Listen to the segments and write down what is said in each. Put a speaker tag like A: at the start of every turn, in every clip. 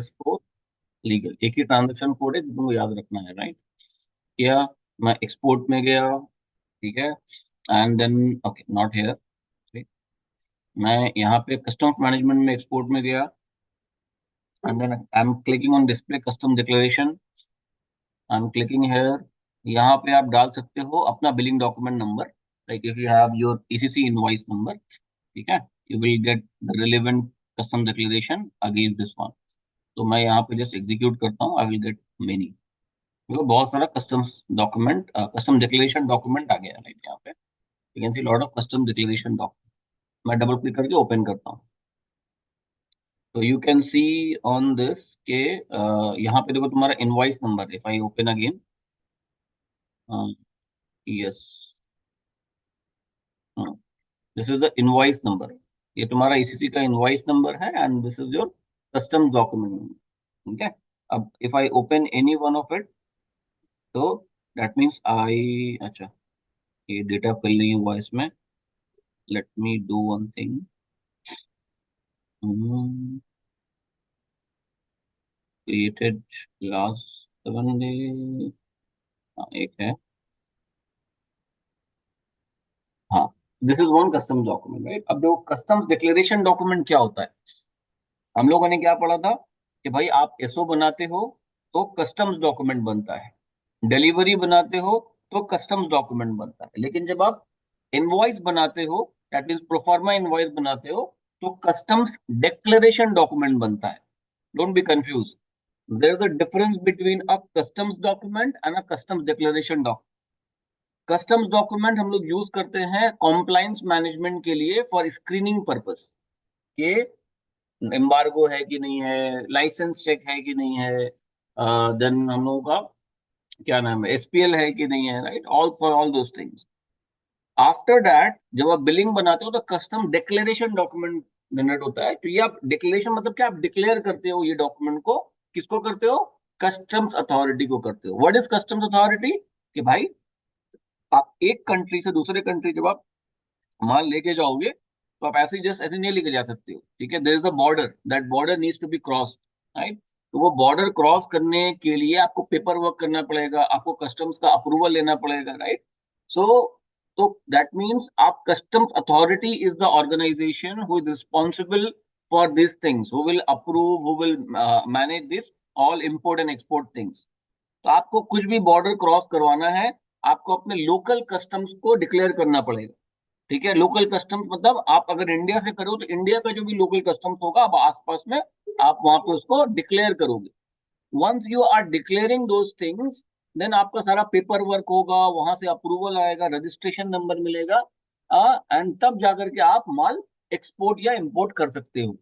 A: Score legal, एक ही transaction code है जो तुमको याद रखना है, राइट? या मैं एक्सपोर्ट में गया, ठीक है, and then okay not here, मैं यहाँ पे कस्टम्स मैनेजमेंट में एक्सपोर्ट में गया, and then I am clicking on display custom declaration, I am clicking here. यहाँ पे आप डाल सकते हो अपना billing document number, like if you have your ECC invoice number, ठीक है, you will get the relevant custom declaration against this one. तो मैं यहाँ पे जस्ट एग्जीक्यूट करता हूँ, आई विल गेट मेनी, देखो बहुत सारा customs document, custom declaration document आ गया, राइट? यहाँ पे you can see lot of custom declaration document. मैं डबल क्लिक करके ओपन करता हूँ, तो you can see on this के यहाँ पे देखो तुम्हारा invoice number, if I open again, yes, this is the invoice number, ये तुम्हारा ईसीसी का इनवॉइस नंबर है, and this is your custom document number, ठीक है? अब if I open any one of it, तो दैट मीन्स आई, अच्छा, ये डेटा फिल नहीं हुआ इसमें, let me do one thing, created last 7 day, एक है, हाँ, this is one custom document, right? अब देखो कस्टम्स डिक्लेरेशन डॉक्यूमेंट क्या होता है, हम लोगों ने क्या पढ़ा था कि भाई आप एसओ बनाते हो तो कस्टम्स डॉक्यूमेंट बनता है, डिलीवरी बनाते हो तो कस्टम्स डॉक्यूमेंट बनता है, लेकिन जब आप इनवॉइस बनाते हो, दैट मीन्स प्रोफार्मा इनवॉइस बनाते हो, तो कस्टम्स डिक्लेरेशन डॉक्यूमेंट बनता है। Don't be confuse, there is a difference between a customs document and a customs declaration document. Customs document हम लोग यूज करते हैं कॉम्प्लायंस मैनेजमेंट के लिए, फॉर स्क्रीनिंग पर्पस, के एम्बार्गो है कि नहीं है, लाइसेंस चेक है कि नहीं है, देन हम लोगों का क्या नाम है, एसपीएल है कि नहीं है, right? All for all those things. After that जब आप बिलिंग बनाते हो तो कस्टम डिक्लेरेशन डॉक्यूमेंट जनरेट होता है। तो ये आप डिक्लेरेशन मतलब क्या, आप डिक्लेयर करते हो ये डॉक्यूमेंट को, किसको करते हो? कस्टम्स अथॉरिटी को करते हो। What is customs authority? कि भाई आप एक कंट्री से दूसरे कंट्री जब आप माल लेके जाओगे, तो आप ऐसे जस्ट ऐसे नहीं लेके जा सकते हो, ठीक है? There is the border, that border needs to be crossed, right? तो वो बॉर्डर क्रॉस करने के लिए आपको पेपर वर्क करना पड़ेगा, आपको कस्टम्स का अप्रूवल लेना पड़ेगा, राइट? सो तो दैट मीन्स आप customs authority is the organization who is responsible for this things, who will approve, who will manage this all import and export things. तो आपको कुछ भी बॉर्डर क्रॉस करवाना है, आपको अपने लोकल कस्टम्स को डिक्लेयर करना पड़ेगा, ठीक है? लोकल कस्टम्स मतलब आप अगर इंडिया से करो तो इंडिया का जो भी लोकल कस्टम्स होगा, आप आसपास में आप वहां पे उसको डिक्लेयर करोगे। Once you are declaring those things, then आपका सारा पेपर वर्क होगा, वहां से अप्रूवल आएगा, रजिस्ट्रेशन नंबर मिलेगा, एंड तब जाकर के आप माल एक्सपोर्ट या इंपोर्ट कर सकते हो।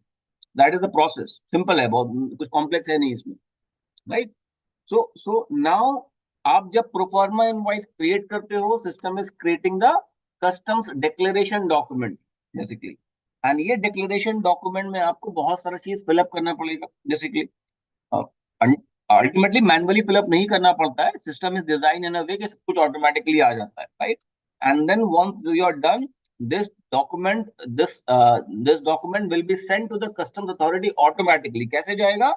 A: That is the process, simple है, बहुत कुछ कॉम्प्लेक्स है नहीं इसमें, राइट? सो नाउ आप जब प्रोफार्मा इनवॉइस क्रिएट करते हो, system is creating the customs declaration document basically, and ये डिक्लेरेशन डॉक्यूमेंट में आपको बहुत सारा चीज फिलअप करना पड़ेगा बेसिकली। अल्टीमेटली मैनुअली फिलअप नहीं करना पड़ता है, system is design in a way कि सब कुछ ऑटोमेटिकली आ जाता है, right? And then once you are done, this document this this document will be sent to the customs authority automatically. कैसे जाएगा?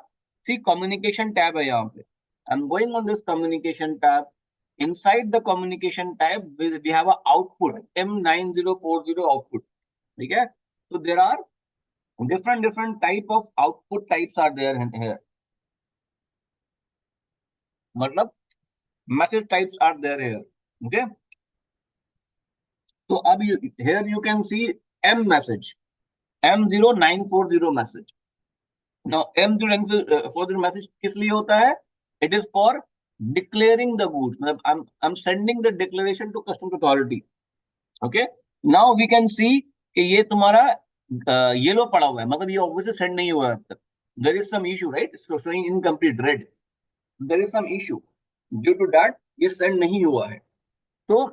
A: सी, कम्युनिकेशन टैब है यहाँ पे, I am going on this communication tab. inside the communication tab we have a output M9040 output, ठीक है? So there are different type of output types are there here, मतलब message types are there here, okay? So अब here you can see M message, M0940 message. Now M0940 message किस लिए होता है? It is for declaring the goods, मतलब I'm sending the declaration to customs authority, okay? Now we can see कि ये तुम्हारा yellow पड़ा हुआ है, मतलब ये ऑब्वियसली सेंड नहीं हुआ है अब तक। There is some issue, right? Showing incomplete red, there is some issue, due to that ये सेंड नहीं हुआ है। तो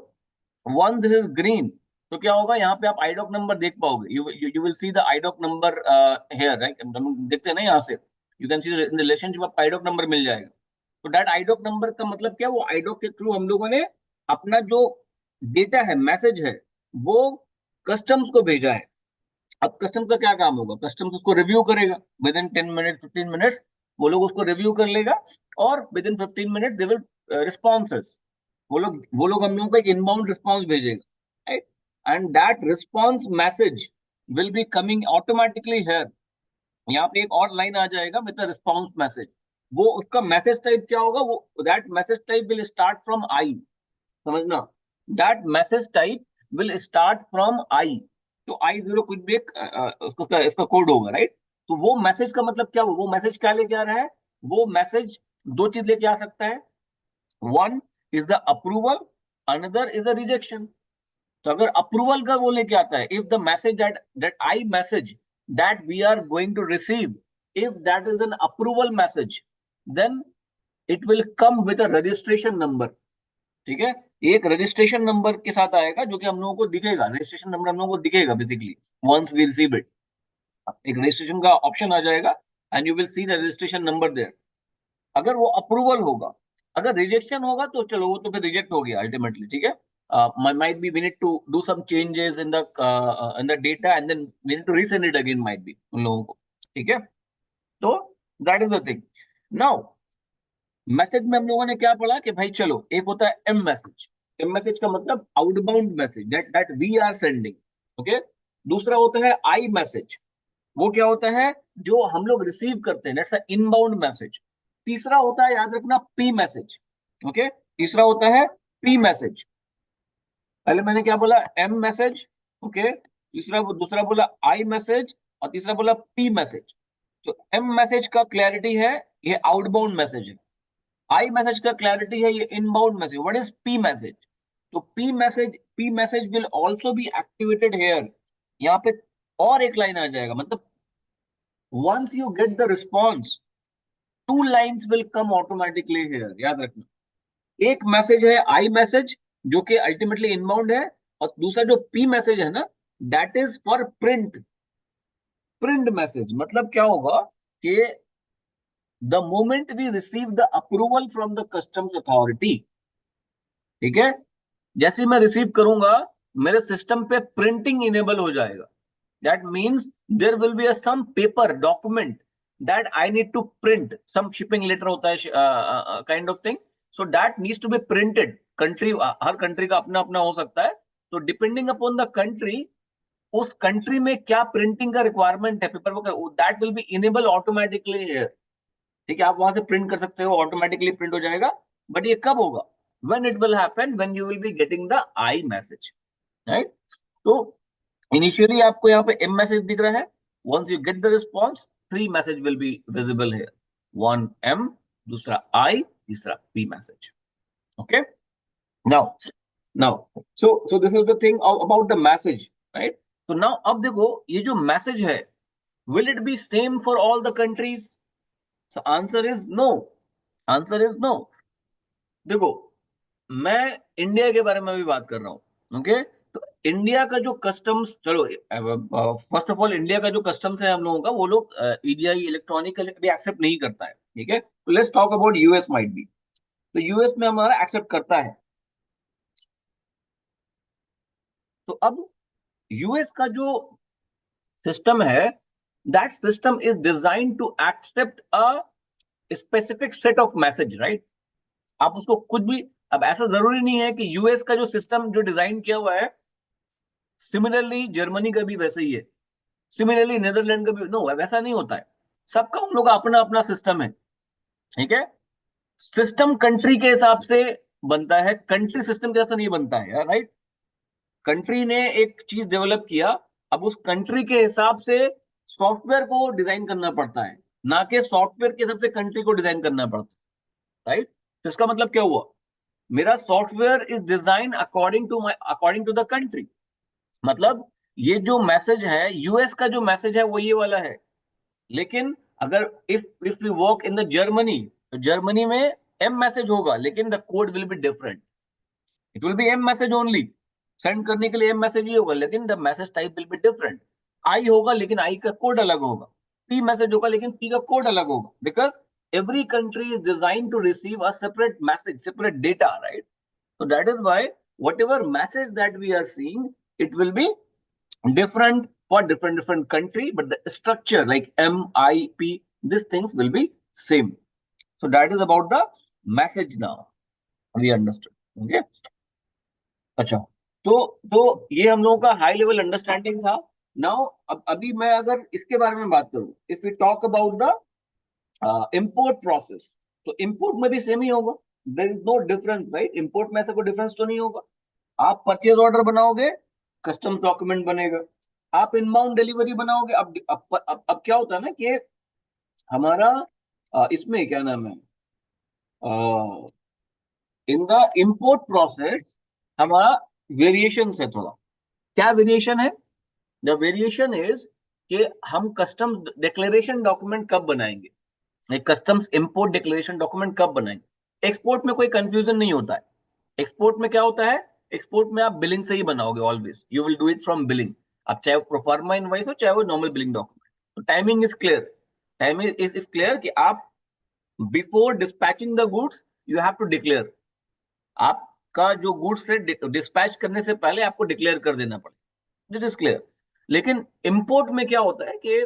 A: वन दिस इज ग्रीन, तो क्या होगा? यहाँ पे आप आईडॉक नंबर देख पाओगे, you will see the IDoc number here, right? हम देखते हैं ना यहाँ से, you can see in relationship आपको आईडॉक नंबर मिल जाएगा। तो दैट आईडॉक नंबर का मतलब क्या? वो आईडॉक के थ्रू हम लोगों ने अपना जो डेटा है, मैसेज है, वो कस्टम्स को भेजा है। अब कस्टम्स का क्या काम होगा? कस्टम्स उसको रिव्यू करेगा विद इन 10 मिनट्स 15 मिनट्स, वो लोग उसको रिव्यू कर लेगा और with in 15 minute they will responses, वो लोग हम लोगों को एक इनबाउंड रिस्पॉन्स भेजेगा, right? And that response message will be coming automatically here. यहाँ पे एक और लाइन आ जाएगा विद द रिस्पॉन्स मैसेज। वो उसका मैसेज टाइप क्या होगा, वो that message type will start from I, समझना, that message type will start from I. तो आई जीरो कुछ भी एक उसका इसका कोड होगा, राइट? तो वो मैसेज का मतलब क्या, वो मैसेज क्या लेके आ रहा है? वो मैसेज दो चीज लेके आ सकता है, one is the approval, another is a rejection. तो अगर अप्रूवल का वो लेके आता है, if the message that I message that we are going to receive, if that is an approval message, then it will come with a registration number. ठीक है, एक रजिस्ट्रेशन नंबर के साथ आएगा जो कि हम लोगों को दिखेगा, रजिस्ट्रेशन नंबर हम लोगों को दिखेगा basically once we receive it. एक रजिस्ट्रेशन का ऑप्शन आ जाएगा and you will see the registration number there, अगर वो अप्रूवल होगा। अगर रिजेक्शन होगा तो चलो वो तो फिर रिजेक्ट हो गया अल्टीमेटली, ठीक है। might be we need to do some changes in the data and then we need to resend it again, might be उन लोगों को, ठीक है। तो that is the thing. Now message में हम लोगों ने क्या पढ़ा कि भाई चलो एक होता है एम मैसेज। एम मैसेज का मतलब outbound message that that we are sending, okay. दूसरा होता है आई मैसेज, वो क्या होता है, जो हम लोग रिसीव करते हैं, दैट्स अ इनबाउंड मैसेज। तीसरा होता है, याद रखना, पी मैसेज, ओके। तीसरा होता है पी मैसेज। पहले मैंने क्या बोला, एम मैसेज, ओके। दूसरा बोला आई मैसेज, और तीसरा बोला पी मैसेज। तो एम मैसेज का क्लैरिटी है, ये आउटबाउंड मैसेज है। आई मैसेज का क्लैरिटी है, ये inbound message. What is P message? तो P message will also be activated here. यहाँ पे और एक लाइन आ जाएगा, मतलब once you get the response, two lines will come automatically here, याद रखना। एक मैसेज है आई मैसेज जो कि अल्टीमेटली इनबाउंड है, और दूसरा जो पी मैसेज है ना, that is for print. Print message मतलब क्या होगा कि the moment we receive the approval from the customs authority, ठीक है, जैसे मैं रिसीव करूंगा मेरे सिस्टम पे प्रिंटिंग इनेबल हो जाएगा। That means there will be some paper document that I need to print, some shipping letter होता है kind of thing, so that needs to be printed. Country, हर कंट्री का अपना अपना हो सकता है, तो डिपेंडिंग अपॉन द कंट्री, उस कंट्री में क्या प्रिंटिंग का रिक्वायरमेंट है पेपर का, that will be enable automatically here. ठीक है, आप वहां से प्रिंट कर सकते हो, ऑटोमेटिकली प्रिंट हो जाएगा। बट ये कब होगा? when it will happen when you will be getting the I message, right? तो इनिशियली आपको यहाँ पे M मैसेज दिख रहा है, once you get the response, three message will be visible here, one M, दूसरा I, तीसरा P message, okay? Now so this is the thing about the message, right? So now अब देखो ये जो message है, will it be same for all the countries? So answer is no, answer is no। देखो मैं India के बारे में भी बात कर रहा हूँ, ओके। तो इंडिया का जो कस्टम्स, चलो फर्स्ट ऑफ ऑल इंडिया का जो कस्टम्स है हम लोगों का, वो लोग ईडीआई इलेक्ट्रॉनिक भी एक्सेप्ट नहीं करता है, ठीक है। तो let's talk about US might be. तो यूएस में हमारा एक्सेप्ट करता है। तो अब यूएस का जो सिस्टम है, that system is design to accept a specific set of message, right? आप उसको कुछ भी, अब ऐसा जरूरी नहीं है कि यूएस का जो सिस्टम जो डिजाइन किया हुआ है, सिमिलरली जर्मनी का भी वैसे ही है, सिमिलरली नेदरलैंड का भी, नो वैसा नहीं होता है। सबका उन लोग का अपना अपना सिस्टम है, ठीक है। सिस्टम कंट्री के हिसाब से बनता है, कंट्री सिस्टम के हिसाब से नहीं बनता है, राइट? कंट्री ने एक चीज डेवलप किया, अब उस कंट्री के हिसाब से सॉफ्टवेयर को डिजाइन करना पड़ता है, ना कि सॉफ्टवेयर के हिसाब से कंट्री को डिजाइन करना पड़ता है, राइट? तो इसका मतलब क्या हुआ, मेरा software is design according to the country. मतलब ये जो मैसेज है, यूएस का जो मैसेज है वो ये वाला है, लेकिन अगर if we work in the Germany, तो जर्मनी में एम मैसेज होगा, लेकिन the code will be different. It will be M message only, send करने के लिए एम मैसेज ही होगा, लेकिन the message type will be different. I होगा लेकिन आई का कोड अलग होगा, पी मैसेज होगा लेकिन पी का कोड अलग होगा, because every country is designed to receive a separate message, separate data, right? So that is why whatever message that we are seeing, it will be different for different country, but the structure like M, I, P, these things will be same. So that is about the message now. We understood. Okay. अच्छा, तो ये हम लोगों का high level understanding था. Now अभी मैं अगर इसके बारे में बात करूं, if we talk about the import process, तो इंपोर्ट में भी सेम ही होगा. There is no difference, right? Import में ऐसा कोई डिफरेंस तो नहीं होगा. आप परचेज ऑर्डर बनाओगे, कस्टम्स डॉक्यूमेंट बनेगा. आप इनबाउंड डिलीवरी बनाओगे. अब क्या होता है ना कि हमारा इसमें क्या नाम है, इन द इंपोर्ट प्रोसेस हमारा वेरिएशन है थोड़ा. क्या वेरिएशन है? द वेरिएशन इज कि हम कस्टम्स डिक्लेरेशन डॉक्यूमेंट कब बनाएंगे, कस्टम्स इंपोर्ट डिक्लेरेशन डॉक्यूमेंट कब बनाएंगे. एक्सपोर्ट में कोई कंफ्यूजन नहीं होता है. एक्सपोर्ट में क्या होता है, एक्सपोर्ट में आप बिलिंग से ही बनाओगे. Always you will do it from billing. अब चाहे वो प्रोफार्मा इनवॉइस हो, चाहे वो नॉर्मल बिलिंग डॉक्यूमेंट. तो timing is clear. Timing is clear कि आप before dispatching the goods you have to declare. आपका जो गुड्स से डिस्पैच करने से पहले आपको डिक्लेयर कर देना पड़ेगा. This is clear. लेकिन इंपोर्ट में क्या होता है कि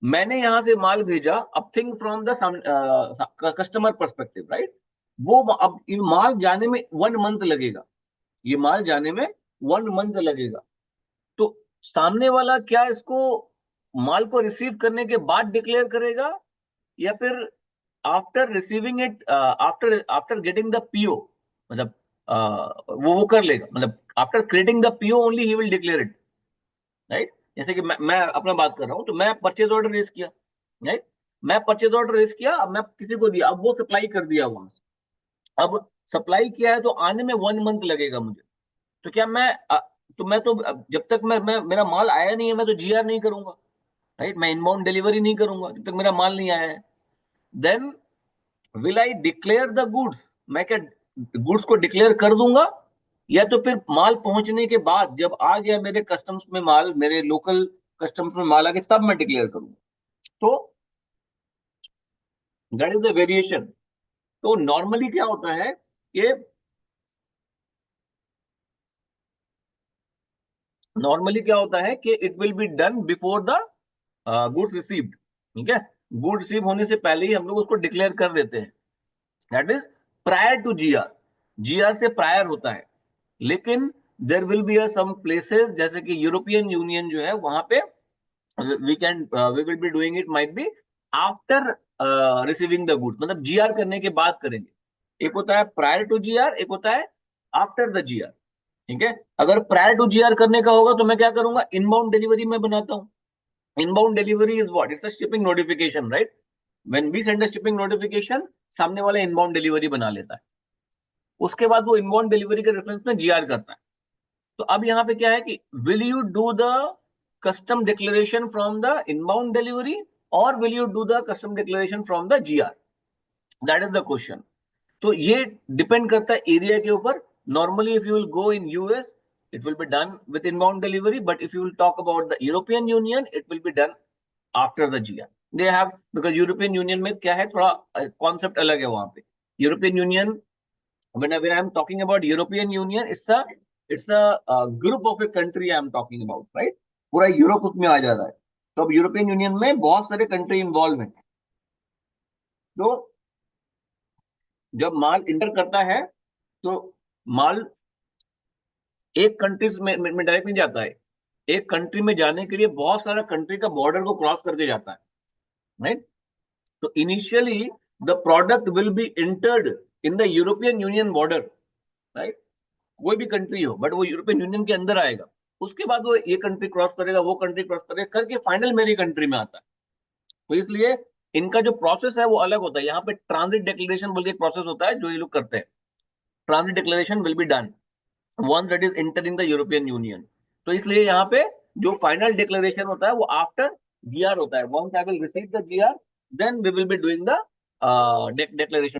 A: मैंने यहां से माल भेजा, अब think from the customer perspective, right? वो अब ये माल जाने में 1 मंथ लगेगा. ये माल जाने में 1 मंथ लगेगा. तो सामने वाला क्या इसको माल को रिसीव करने के बाद डिक्लेयर करेगा, या फिर after receiving it, after after getting the PO, मतलब वो कर लेगा. मतलब after creating the PO only he will declare it, right? जैसे कि मैं अपना बात कर रहा हूं, तो मैं परचेज ऑर्डर रेज किया, राइट? मैं परचेज ऑर्डर रेज किया, अब मैं किसी को दिया, अब वो सप्लाई कर दिया वहां से. अब सप्लाई किया है तो आने में 1 मंथ लगेगा मुझे. तो क्या मैं तो मैं तो जब तक मैं मेरा माल आया नहीं है, मैं तो जीआर नहीं करूंगा, राइट? मैं इनबाउंड डिलीवरी नहीं करूंगा जब तक मेरा माल नहीं आया है. Then will I declare the goods? मैं क्या गुड्स को डिक्लेयर कर दूंगा, या तो फिर माल पहुंचने के बाद जब आ गया मेरे कस्टम्स में माल, मेरे लोकल कस्टम्स में माल आ गया, तब मैं डिक्लेयर करूंगा? तो दैट इज द वेरिएशन. तो नॉर्मली क्या होता है कि it will be done before the goods received. ठीक है? गुड रिसीव होने से पहले ही हम लोग उसको डिक्लेयर कर देते हैं. That is prior to GR. GR से प्रायर होता है. लेकिन there will be some places, जैसे कि यूरोपियन यूनियन जो है, वहां पे we will be doing it, might be after receiving the goods, मतलब जीआर करने के बाद करेंगे. एक होता है प्रायर टू जीआर, एक होता है आफ्टर द जीआर. ठीक है? अगर प्रायर टू जीआर करने का होगा तो मैं क्या करूंगा, इनबाउंड डिलीवरी में बनाता हूँ. Inbound delivery is what? It's a shipping notification, right? When we send a shipping notification, सामने वाला इनबाउंड डिलीवरी बना लेता है. उसके बाद वो इनबाउंड डिलीवरी के रेफरेंस में जीआर करता है. तो अब यहाँ पे क्या है कि will you do the custom declaration from the inbound delivery, और will you do the custom declaration from the GR? That is the question. तो ये डिपेंड करता है एरिया के ऊपर. Normally if you will go in US, it will be done with inbound delivery, but if you will talk about the European Union, it will be done after the GR. They have, because European Union में क्या है, थोड़ा concept अलग है वहां पे. European union, when I'm talking about European Union, it's a group of a country I'm talking about, right? पूरा Europe उसमें आ जा रहा है. तो अब यूरोपियन यूनियन में बहुत सारे कंट्री इन्वॉल्व हैं. तो जब माल इंटर करता है, तो माल एक कंट्री में डायरेक्ट नहीं जाता है. एक कंट्री में जाने के लिए बहुत सारा कंट्री का बॉर्डर को क्रॉस करके जाता है, राइट? तो initially the product will be entered in the European union border, right? कोई भी कंट्री हो, बट वो यूरोपियन यूनियन के अंदर आएगा. उसके बाद वो ये कंट्री क्रॉस करेगा, वो कंट्री क्रॉस करेगा, करके फाइनल मेरी कंट्री में आता है. तो इसलिए इनका जो प्रोसेस है वो अलग होता है. यहाँ पे ट्रांजिट डिक्लेरेशन बोल के एक प्रोसेस होता है जो ये लोग करते हैं. Transit declaration will be done once that is entering the European Union. तो इसलिए यहाँ पे जो फाइनल डिक्लेरेशन होता है वो आफ्टर जीआर होता है. once I will receive the GR, then we will be doing the declaration.